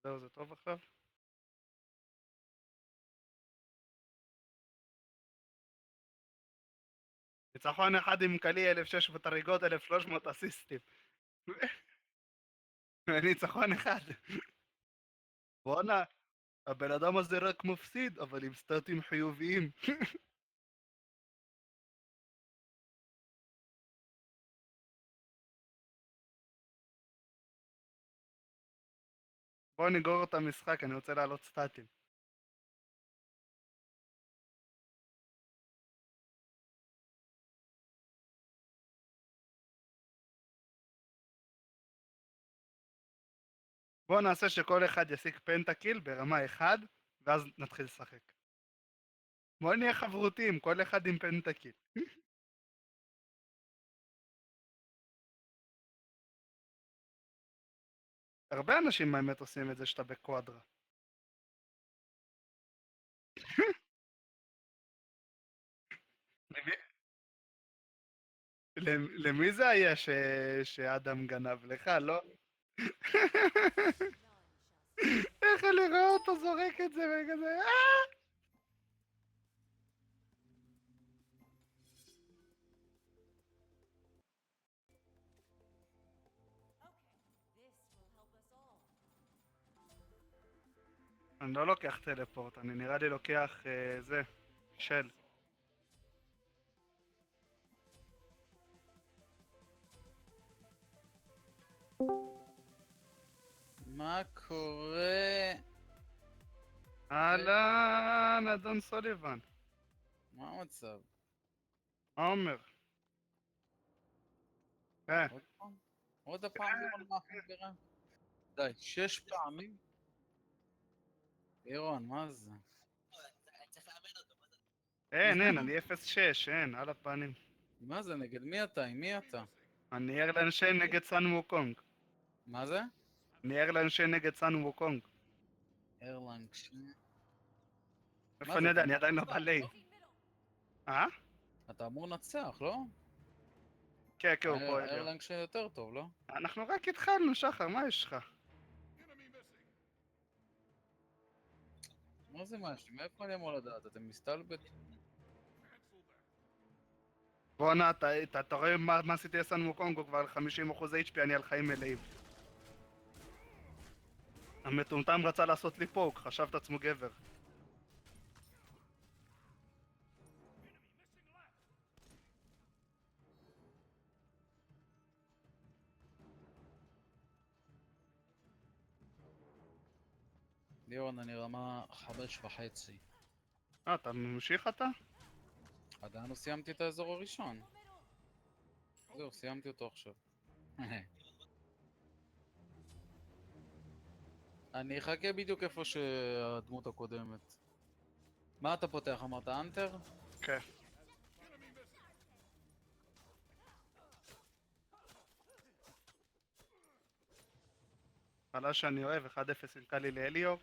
זהו, זה טוב עכשיו? ניצחון אחד עם קלי 1600 הריגות 1300 אסיסטים. ניצחון אחד. בואנה, הבן אדם הזה רק מפסיד, אבל עם סטטים חיוביים. בוא נגרור את המשחק, אני רוצה לעלות סטטים. בוא נעשה שכל אחד ישיג פנטקיל ברמה 1, ואז נתחיל לשחק. בוא נהיה חברותיים, כל אחד עם פנטקיל. הרבה אנשים באמת עושים את זה שאתה בקוואדרה. למי זה היה שאדם גנב לך, לא? איך אני רואה אותו זורק את זה וכזה, אני לא לוקח טלפורט, אני נראה לי לוקח זה, של. מה קורה? אהלן, אדון סוליבן. מה המצב? מה אומר? אה, עוד פעם? עוד הפעם לירון מאכנגרה? די, 6 פעמים? לירון, מה זה? אין, אני 0-6, אין, על הפנים. מה זה, נגד מי אתה? עם מי אתה? אני ארלן שיין נגד סן ווקונג. מה זה? אני ארלן שיין נגד סן ווקונג. ארלנג מה איפה אני זה, אתה יודע, אני אמור עדיין לא לנצח, בלייב. לא? אה? אתה אמור לנצח, לא? כן, כן, הוא פה אליו. ארלנג יותר טוב, לא? אנחנו רק התחלנו, שחר, מה יש לך? מה זה מה יש לי? מאיפה אני אמור לדעת? אתם מסתלבט? בואנה, אתה רואה מה עשיתי לסן ווקונג, הוא כבר על 50% HP, אני על חיים מלאים. המטומטם רצה לעשות לי פוק, חשב את עצמו גבר. לירון, אני רמה 5.5. אתה ממשיך אתה? עדיין לא סיימתי את האזור הראשון. זהו, סיימתי אותו עכשיו. אני אחכה בדיוק איפה שהדמות הקודמת. מה אתה פותח? אמרת אנטר? כן. חלש שאני אוהב, 1-0 עם קלי לאליור.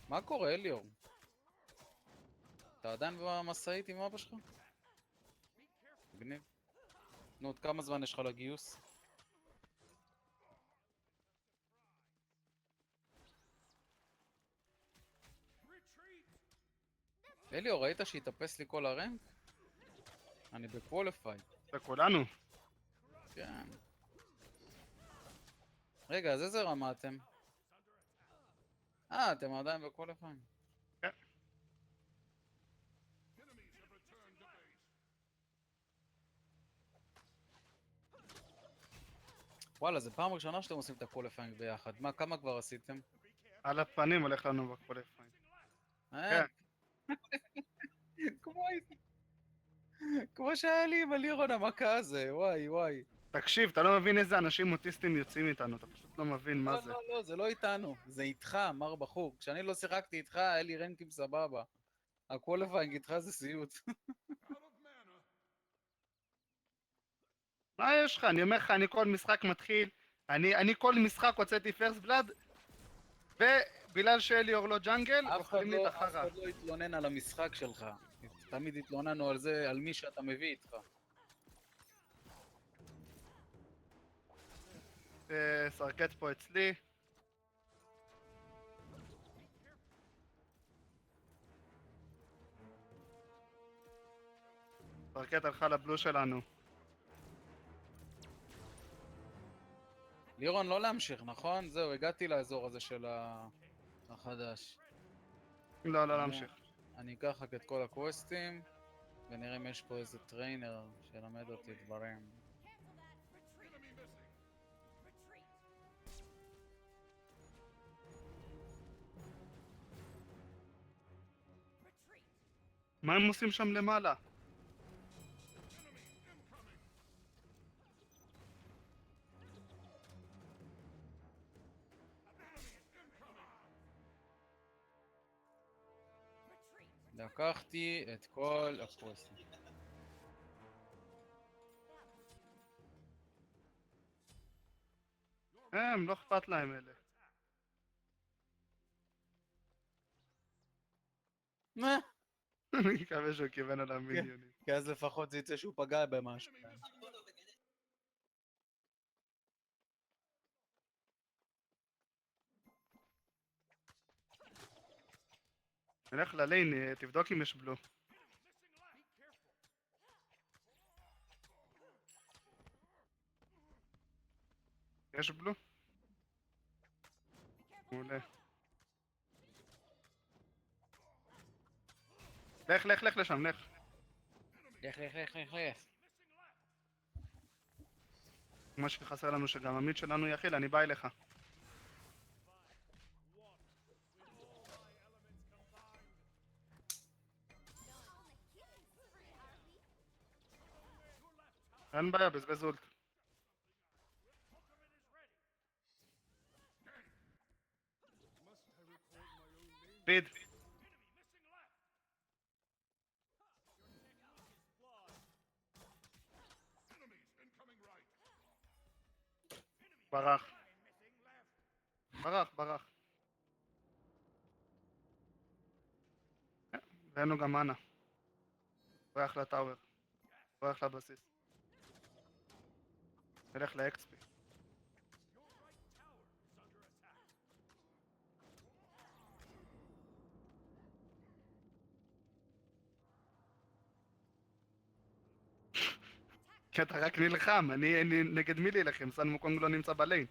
מה קורה, אליור? אתה עדיין במשאית עם אבא שלך? מגניב. נו, עוד כמה זמן יש לך לגיוס? אליור, ראית שהתאפס לי כל הרנק? אני בקווליפייד. וכולנו. כן. רגע, אז איזה רמה אתם? אתם עדיין בקווליפייד. כן. וואלה, זה פעם ראשונה שאתם עושים את הקווליפיינג ביחד. מה, כמה כבר עשיתם? על הפנים הולך לנו בקוליפיין. אה, כן. כמו כמו שהיה לי עם הלירון המכה הזה, וואי וואי. תקשיב, אתה לא מבין איזה אנשים אוטיסטים יוצאים איתנו, אתה פשוט לא מבין מה לא, זה. לא, לא, זה לא איתנו, זה איתך, מר בחור. כשאני לא שיחקתי איתך, היה לי רנקים סבבה. הקווליפיינג איתך זה סיוט. מה יש לך? אני אומר לך, אני כל משחק מתחיל, אני כל משחק הוצאתי פרסט בלאד, ובגלל שאליור לא ג'אנגל, אוכלים לי את אף החרא. אחד לא התלונן על המשחק שלך. תמיד התלוננו על זה, על מי שאתה מביא איתך. סרקט פה אצלי. סרקט הלכה לבלו שלנו. לירון, לא להמשיך, נכון? זהו, הגעתי לאזור הזה של החדש. לא, לא אני- להמשיך. אני אקח רק את כל הקווסטים, ונראה אם יש פה איזה טריינר שילמד אותי דברים. מה הם עושים שם למעלה? לקחתי את כל הקווסטים. הם, לא אכפת להם אלה. אני מקווה שהוא כיוון על המיניונים. כי אז לפחות זה יצא שהוא פגע במשהו. נלך לליין, תבדוק אם יש בלו. יש בלו? מעולה. לך, לך, לך לשם, לך. לך. מה שחסר לנו שגם המיד שלנו יכיל, אני בא אליך. אין בעיה, בזבז אולט. פיד. ברח. ברח. ואין לו גם מנה. ברח לטאוור. ברח לבסיס. נלך לאקספי. כי אתה רק נלחם, אני נגד מי להילחם? סן מוקונג לא נמצא בליין.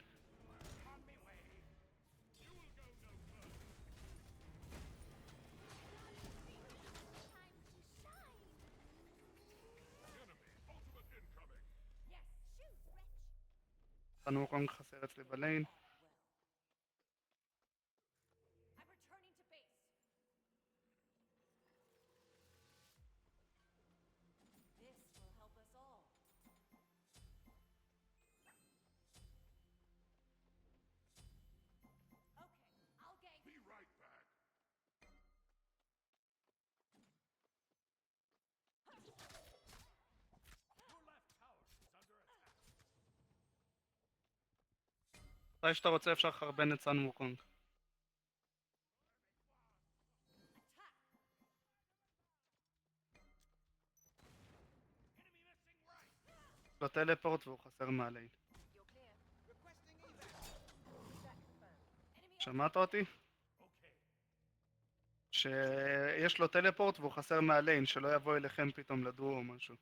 סן מוקונג חסר אצלי בליין. מתי שאתה רוצה אפשר לחרבן את סן מוקונג. יש לו טלפורט והוא חסר מהליין. שמעת אותי? שיש לו טלפורט והוא חסר מהליין, שלא יבוא אליכם פתאום לדור או משהו.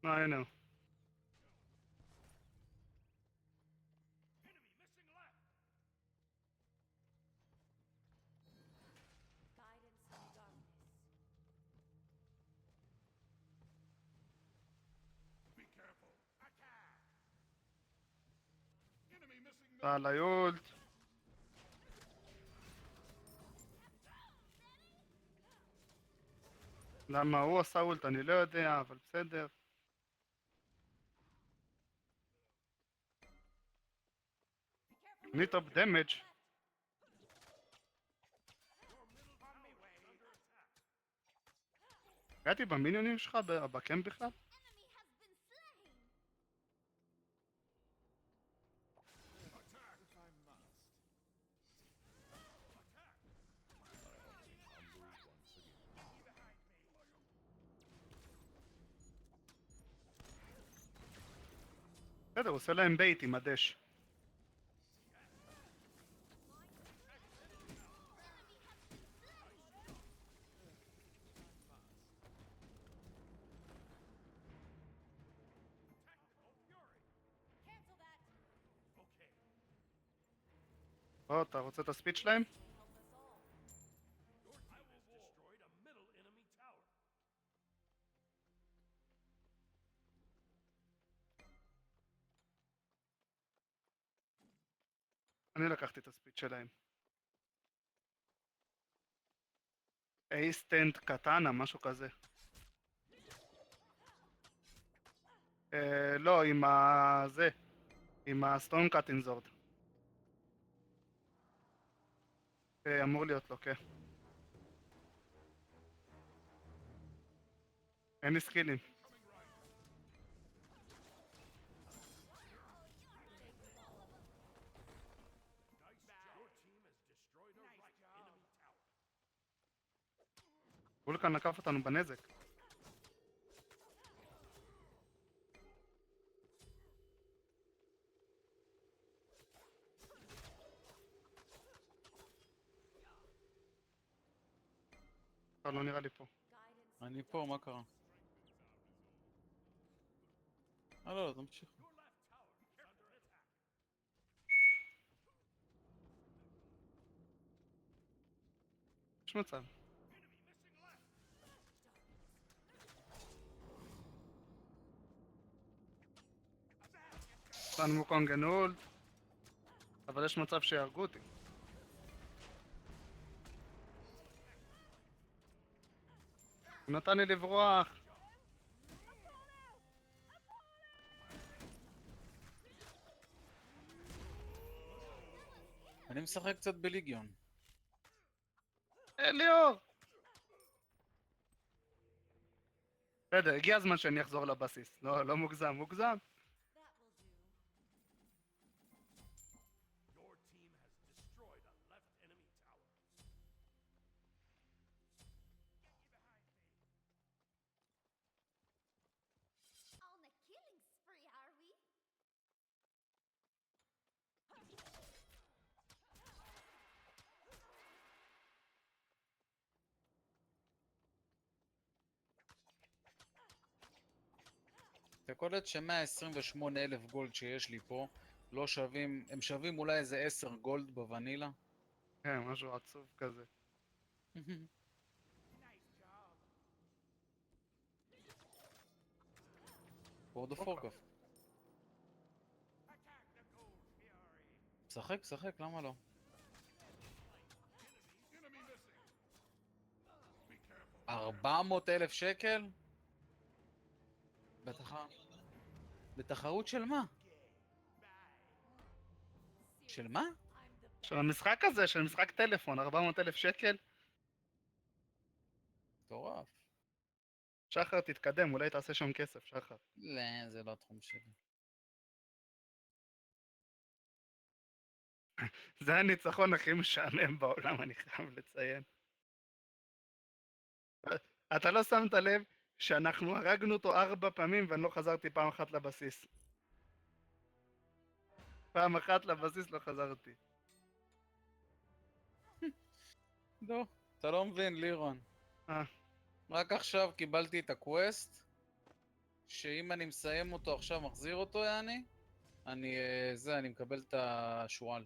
הנה הוא. עלי אולט. למה הוא עשה אולט אני לא יודע, אבל בסדר. need of damage. הגעתי במיניונים שלך בקמפ בכלל? בסדר, הוא עושה להם בייט עם הדש. או, אתה רוצה את הספיד שלהם? אני לקחתי את הספיד שלהם. אייסטנט קטנה, משהו כזה. לא, עם זה. עם הסטון קאטינזורד. אמור להיות לו, כן. אין לי סקילים. וולקן נקף אותנו בנזק. לא נראה לי פה. אני פה, מה קרה? לא, תמשיך. יש מצב. סן מוקונג אנולד. אבל יש מצב שיהרגו אותי. הוא נתן לי לברוח. אני משחק קצת בליגיון. ליאור! בסדר, הגיע הזמן שאני אחזור לבסיס. לא מוגזם, מוגזם. On a killing spree, are we? אתה קולט ש128,000 גולד שיש לי פה לא שווים, הם שווים אולי איזה 10 גולד בוונילה? כן, משהו עצוב כזה. וורד אוף וורקראפט. שחק, שחק, למה לא? $400,000? בתחרות של מה? של מה? של המשחק הזה, של משחק טלפון, 400,000 שקל. מטורף. שחר, תתקדם, אולי תעשה שם כסף, שחר. לא, זה לא התחום שלי. זה הניצחון הכי משעמם בעולם, אני חייב לציין. אתה לא שמת לב שאנחנו הרגנו אותו 4 פעמים ואני לא חזרתי פעם אחת לבסיס. פעם אחת לבסיס לא חזרתי. לא, אתה לא מבין, לירון. אה. רק עכשיו קיבלתי את הקווסט, שאם אני מסיים אותו עכשיו, מחזיר אותו, אני מקבל את השועל.